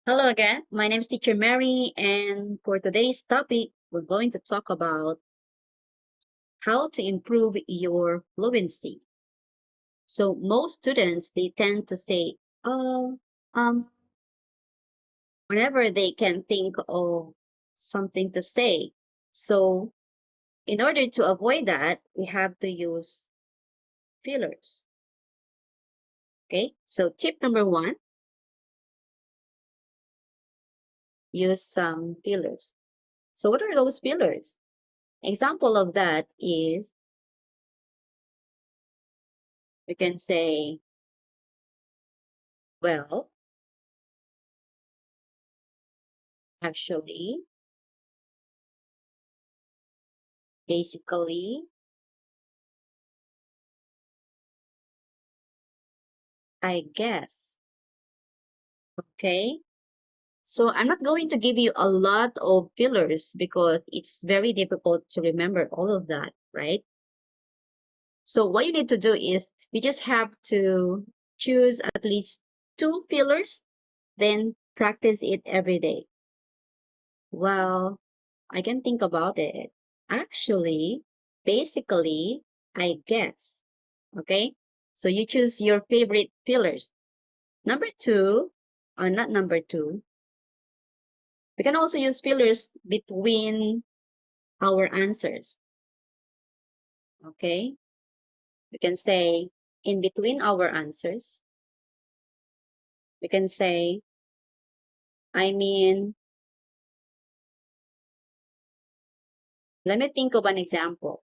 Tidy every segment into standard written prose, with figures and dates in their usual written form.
Hello again. My name is Teacher Mary, and for today's topic, we're going to talk about how to improve your fluency. So most students they tend to say, "Oh, um," whenever they can think of something to say. So in order to avoid that, we have to use fillers. Okay. So tip number one, use some fillers. So what are those fillers? Example of that is we can say, well, actually, basically, I guess. Okay. So I'm not going to give you a lot of fillers because it's very difficult to remember all of that, right? So what you need to do is you just have to choose at least two fillers, then practice it every day. Well, I can think about it. Actually, basically, I guess. Okay. So you choose your favorite fillers. Number two, or not number two, we can also use fillers between our answers. Okay? We can say in between our answers. We can say, I mean, let me think of an example.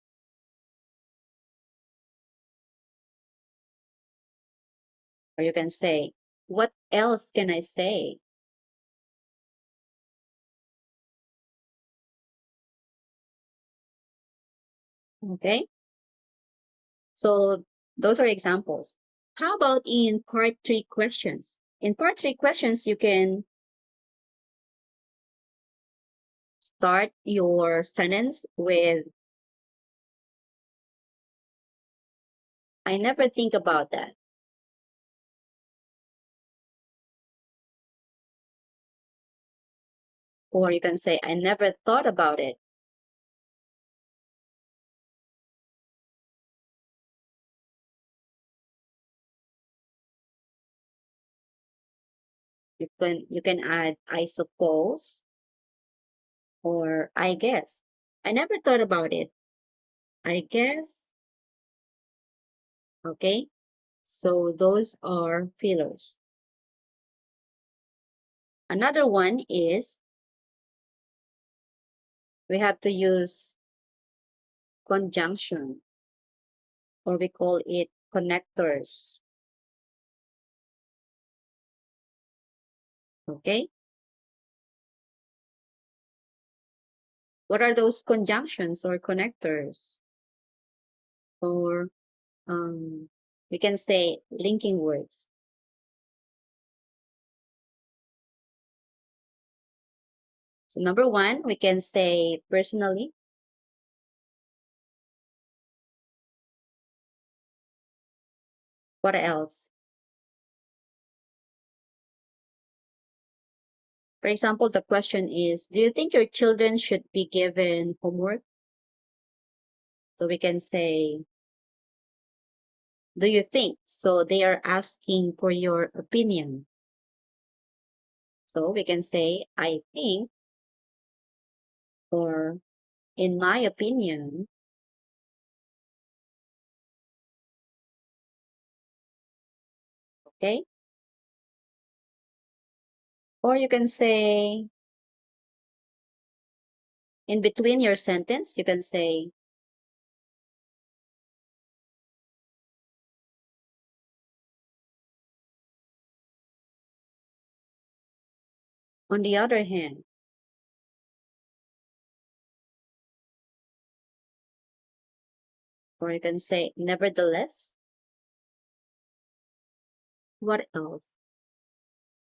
Or you can say, what else can I say? Okay? So those are examples. How about in part three questions? In part three questions, you can start your sentence with, I never think about that. Or you can say, I never thought about it. You can add I suppose or I guess. I never thought about it. I guess. Okay. So those are fillers. Another one is we have to use conjunction or we call it connectors. Okay. What are those conjunctions or connectors? Or we can say linking words. So number one, we can say personally. What else? For example, the question is, do you think your children should be given homework? So we can say, do you think? So they are asking for your opinion. So we can say, I think, or in my opinion. Okay. Or you can say, in between your sentence, you can say, on the other hand. Or you can say, nevertheless. What else?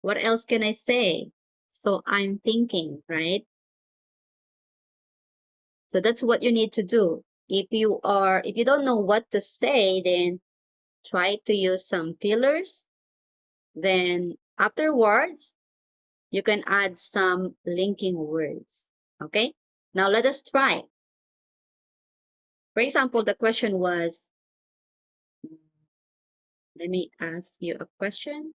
What else can I say? So I'm thinking, right? So that's what you need to do. If you don't know what to say, then try to use some fillers. Then afterwards, you can add some linking words. Okay? Now let us try. For example, the question was, let me ask you a question.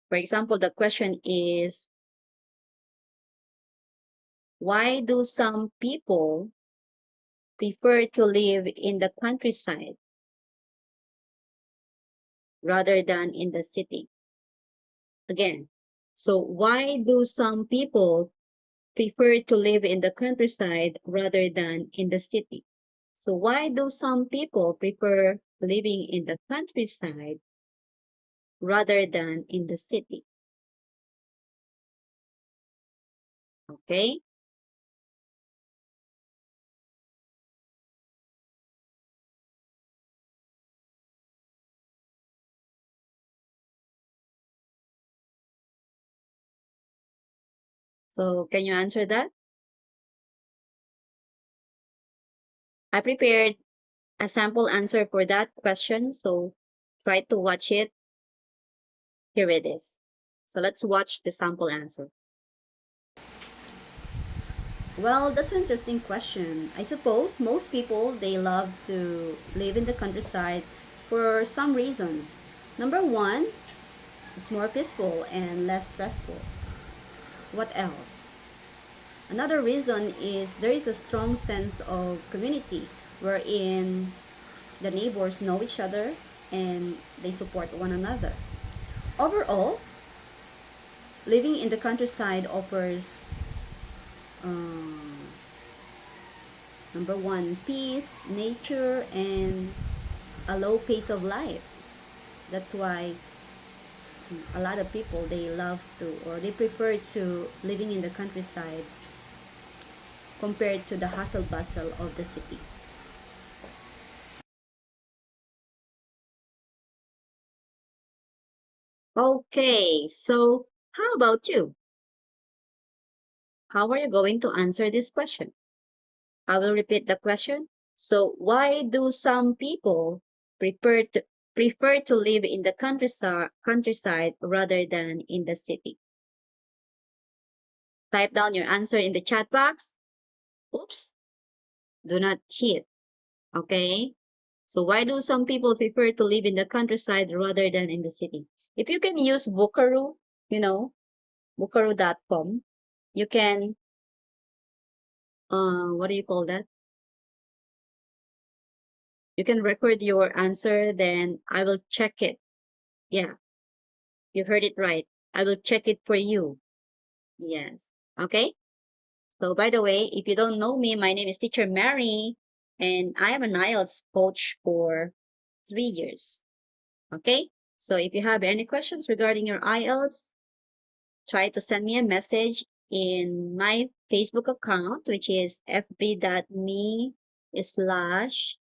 For example, the question is, why do some people prefer to live in the countryside rather than in the city? Again, so why do some people prefer to live in the countryside rather than in the city? So why do some people prefer living in the countryside rather than in the city? Okay, so can you answer that? I prepared a sample answer for that question, so try to watch it. Here it is. So let's watch the sample answer. Well, that's an interesting question. I suppose most people they love to live in the countryside for some reasons. Number one, it's more peaceful and less stressful. What else? Another reason is there is a strong sense of community wherein the neighbors know each other and they support one another. Overall, living in the countryside offers um, number one, peace, nature, and a low pace of life. That's why a lot of people they love to or they prefer to living in the countryside compared to the hustle bustle of the city. Okay, so how about you? How are you going to answer this question? I will repeat the question. So why do some people prefer to prefer to live in the countryside rather than in the city? Type down your answer in the chat box. Oops, do not cheat. Okay? So why do some people prefer to live in the countryside rather than in the city? If you can use Bukaru, you know, bukaru.com, you can what do you call that? You can record your answer, then I will check it. Yeah, you heard it right. I will check it for you. Yes. Okay? So by the way, if you don't know me, my name is Teacher Mary, and I am an IELTS coach for 3 years. Okay? So if you have any questions regarding your IELTS, try to send me a message in my Facebook account, which is fb.me slash,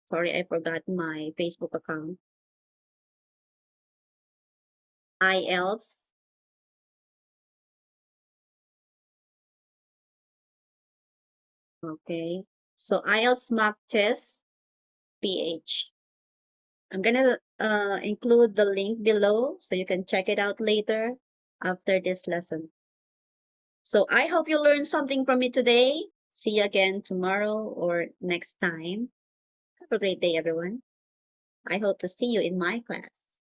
sorry, I forgot my Facebook account, IELTS. Okay. So IELTS mock test PH. I'm gonna include the link below so you can check it out later after this lesson. So I hope you learned something from me today. See you again tomorrow or next time. Have a great day, everyone. I hope to see you in my class.